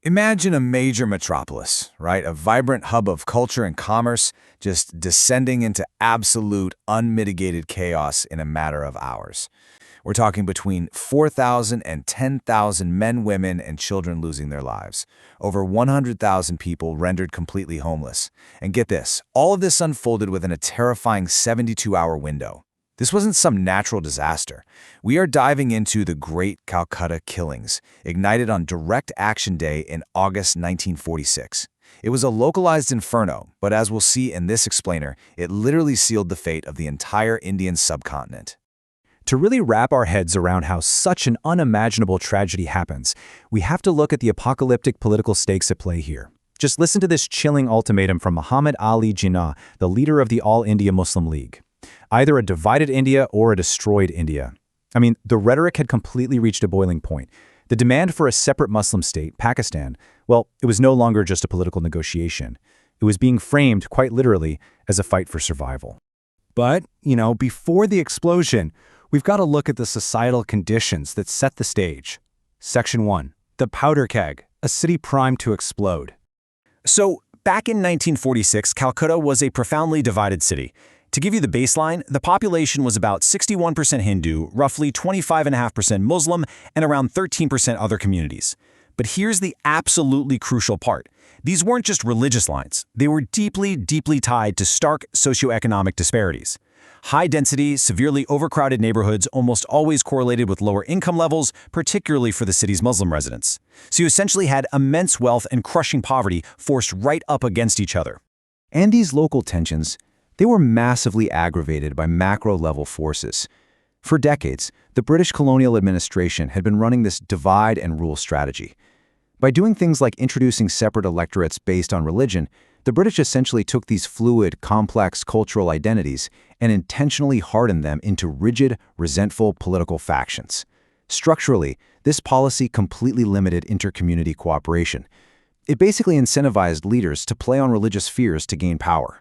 Imagine a major metropolis, right? A vibrant hub of culture and commerce just descending into absolute, unmitigated chaos in a matter of hours. We're talking between 4,000 and 10,000 men, women, and children losing their lives. Over 100,000 people rendered completely homeless. And get this, all of this unfolded within a terrifying 72-hour window. This wasn't some natural disaster. We are diving into the Great Calcutta Killings, ignited on Direct Action Day in August 1946. It was a localized inferno, but as we'll see in this explainer, it literally sealed the fate of the entire Indian subcontinent. To really wrap our heads around how such an unimaginable tragedy happens, we have to look at the apocalyptic political stakes at play here. Just listen to this chilling ultimatum from Muhammad Ali Jinnah, the leader of the All India Muslim League. Either a divided India or a destroyed India. I mean, the rhetoric had completely reached a boiling point. The demand for a separate Muslim state, Pakistan, well, it was no longer just a political negotiation. It was being framed, quite literally, as a fight for survival. But, before the explosion, we've got to look at the societal conditions that set the stage. Section 1. The Powder Keg, a city primed to explode. So, back in 1946, Calcutta was a profoundly divided city. To give you the baseline, the population was about 61% Hindu, roughly 25.5% Muslim, and around 13% other communities. But here's the absolutely crucial part. These weren't just religious lines. They were deeply, deeply tied to stark socioeconomic disparities. High-density, severely overcrowded neighborhoods almost always correlated with lower income levels, particularly for the city's Muslim residents. So you essentially had immense wealth and crushing poverty forced right up against each other. And these local tensions, they were massively aggravated by macro-level forces. For decades, the British colonial administration had been running this divide-and-rule strategy. By doing things like introducing separate electorates based on religion, the British essentially took these fluid, complex cultural identities and intentionally hardened them into rigid, resentful political factions. Structurally, this policy completely limited inter-community cooperation. It basically incentivized leaders to play on religious fears to gain power.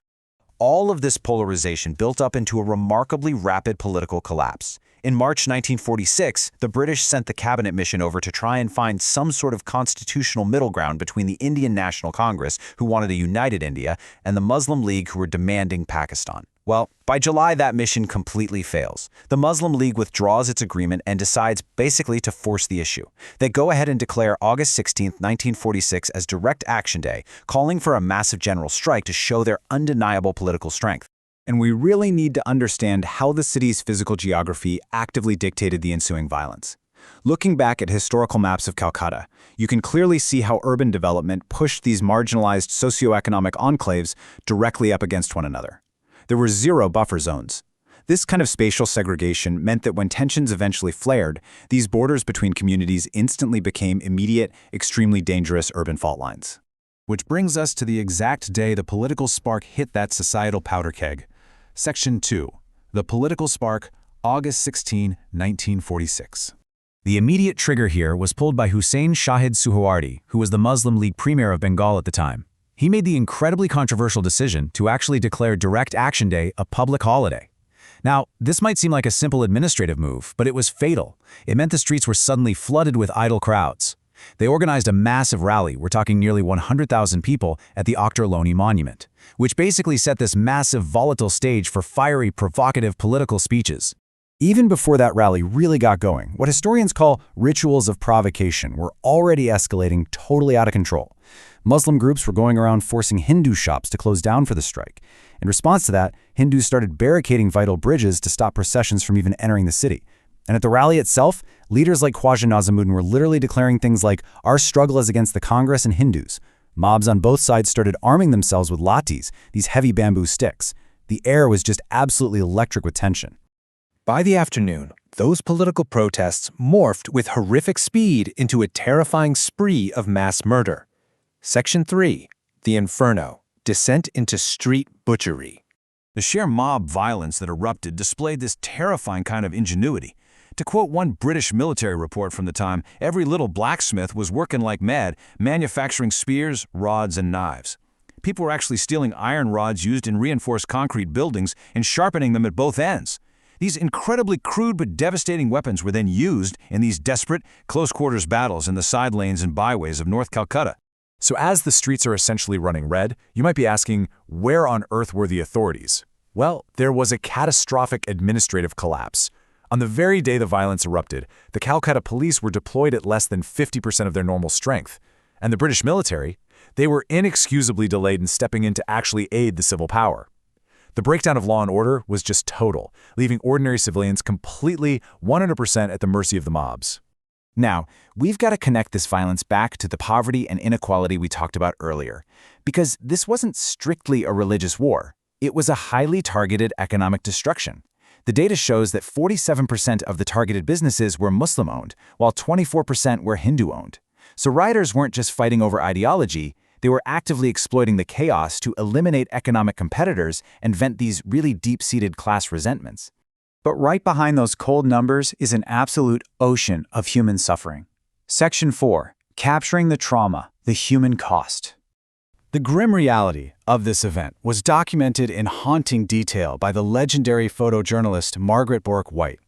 All of this polarization built up into a remarkably rapid political collapse. In March 1946, the British sent the cabinet mission over to try and find some sort of constitutional middle ground between the Indian National Congress, who wanted a united India, and the Muslim League, who were demanding Pakistan. Well, by July, that mission completely fails. The Muslim League withdraws its agreement and decides basically to force the issue. They go ahead and declare August 16, 1946 as Direct Action Day, calling for a massive general strike to show their undeniable political strength. And we really need to understand how the city's physical geography actively dictated the ensuing violence. Looking back at historical maps of Calcutta, you can clearly see how urban development pushed these marginalized socioeconomic enclaves directly up against one another. There were zero buffer zones. This kind of spatial segregation meant that when tensions eventually flared, these borders between communities instantly became immediate, extremely dangerous urban fault lines. Which brings us to the exact day the political spark hit that societal powder keg. Section 2. The Political Spark, August 16, 1946. The immediate trigger here was pulled by Hussein Shahid Suhrawardy, who was the Muslim League premier of Bengal at the time. He made the incredibly controversial decision to actually declare Direct Action Day a public holiday. Now, this might seem like a simple administrative move, but it was fatal. It meant the streets were suddenly flooded with idle crowds. They organized a massive rally, we're talking nearly 100,000 people, at the Akhtar Loni Monument, which basically set this massive volatile stage for fiery, provocative political speeches. Even before that rally really got going, what historians call rituals of provocation were already escalating totally out of control. Muslim groups were going around forcing Hindu shops to close down for the strike. In response to that, Hindus started barricading vital bridges to stop processions from even entering the city. And at the rally itself, leaders like Khwaja Nazimuddin were literally declaring things like, "Our struggle is against the Congress and Hindus." Mobs on both sides started arming themselves with lathis, these heavy bamboo sticks. The air was just absolutely electric with tension. By the afternoon, those political protests morphed with horrific speed into a terrifying spree of mass murder. Section 3. The Inferno. Descent into street butchery. The sheer mob violence that erupted displayed this terrifying kind of ingenuity. To quote one British military report from the time, every little blacksmith was working like mad, manufacturing spears, rods, and knives. People were actually stealing iron rods used in reinforced concrete buildings and sharpening them at both ends. These incredibly crude but devastating weapons were then used in these desperate, close-quarters battles in the side lanes and byways of North Calcutta. So as the streets are essentially running red, you might be asking, where on earth were the authorities? Well, there was a catastrophic administrative collapse. On the very day the violence erupted, the Calcutta police were deployed at less than 50% of their normal strength. And the British military, they were inexcusably delayed in stepping in to actually aid the civil power. The breakdown of law and order was just total, leaving ordinary civilians completely 100% at the mercy of the mobs. Now, we've got to connect this violence back to the poverty and inequality we talked about earlier, because this wasn't strictly a religious war. It was a highly targeted economic destruction. The data shows that 47% of the targeted businesses were Muslim-owned, while 24% were Hindu-owned. So rioters weren't just fighting over ideology, they were actively exploiting the chaos to eliminate economic competitors and vent these really deep-seated class resentments. But right behind those cold numbers is an absolute ocean of human suffering. Section 4. Capturing the trauma, the human cost. The grim reality of this event was documented in haunting detail by the legendary photojournalist Margaret Bourke-White.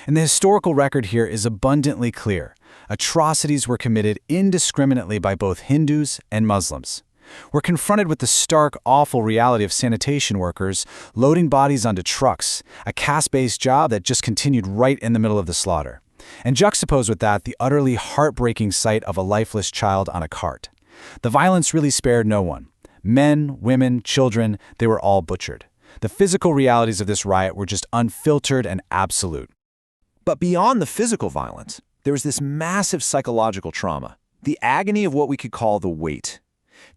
And the historical record here is abundantly clear. Atrocities were committed indiscriminately by both Hindus and Muslims. We're confronted with the stark, awful reality of sanitation workers loading bodies onto trucks, a caste-based job that just continued right in the middle of the slaughter. And juxtaposed with that, the utterly heartbreaking sight of a lifeless child on a cart. The violence really spared no one. Men, women, children, they were all butchered. The physical realities of this riot were just unfiltered and absolute. But beyond the physical violence, there was this massive psychological trauma, the agony of what we could call the wait.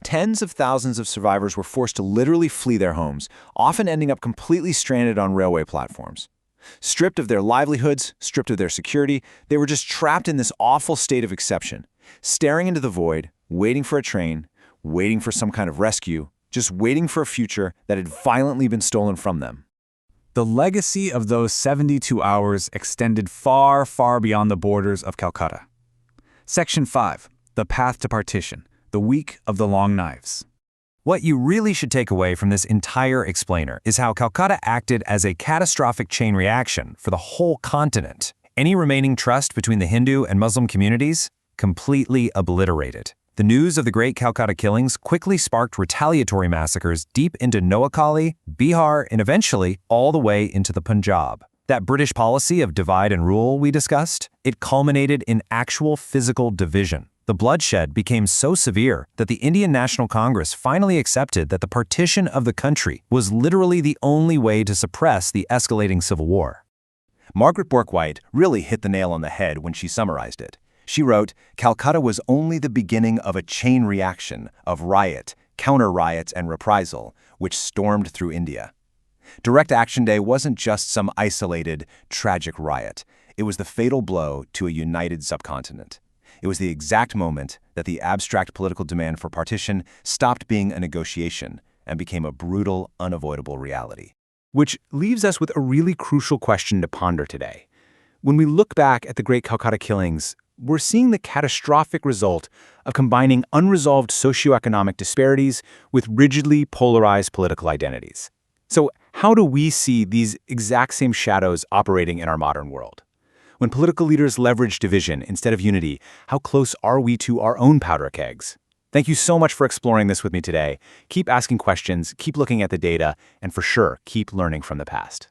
Tens of thousands of survivors were forced to literally flee their homes, often ending up completely stranded on railway platforms. Stripped of their livelihoods, stripped of their security, they were just trapped in this awful state of exception, staring into the void, waiting for a train, waiting for some kind of rescue, just waiting for a future that had violently been stolen from them. The legacy of those 72 hours extended far, far beyond the borders of Calcutta. Section 5. The Path to Partition. The Week of the Long Knives. What you really should take away from this entire explainer is how Calcutta acted as a catastrophic chain reaction for the whole continent. Any remaining trust between the Hindu and Muslim communities? Completely obliterated. The news of the Great Calcutta killings quickly sparked retaliatory massacres deep into Noakhali, Bihar, and eventually all the way into the Punjab. That British policy of divide and rule we discussed, it culminated in actual physical division. The bloodshed became so severe that the Indian National Congress finally accepted that the partition of the country was literally the only way to suppress the escalating civil war. Margaret Bourke-White really hit the nail on the head when she summarized it. She wrote, Calcutta was only the beginning of a chain reaction of riot, counter-riots, and reprisal, which stormed through India. Direct Action Day wasn't just some isolated, tragic riot. It was the fatal blow to a united subcontinent. It was the exact moment that the abstract political demand for partition stopped being a negotiation and became a brutal, unavoidable reality. Which leaves us with a really crucial question to ponder today. When we look back at the Great Calcutta killings, we're seeing the catastrophic result of combining unresolved socioeconomic disparities with rigidly polarized political identities. So how do we see these exact same shadows operating in our modern world? When political leaders leverage division instead of unity, how close are we to our own powder kegs? Thank you so much for exploring this with me today. Keep asking questions, keep looking at the data, and for sure, keep learning from the past.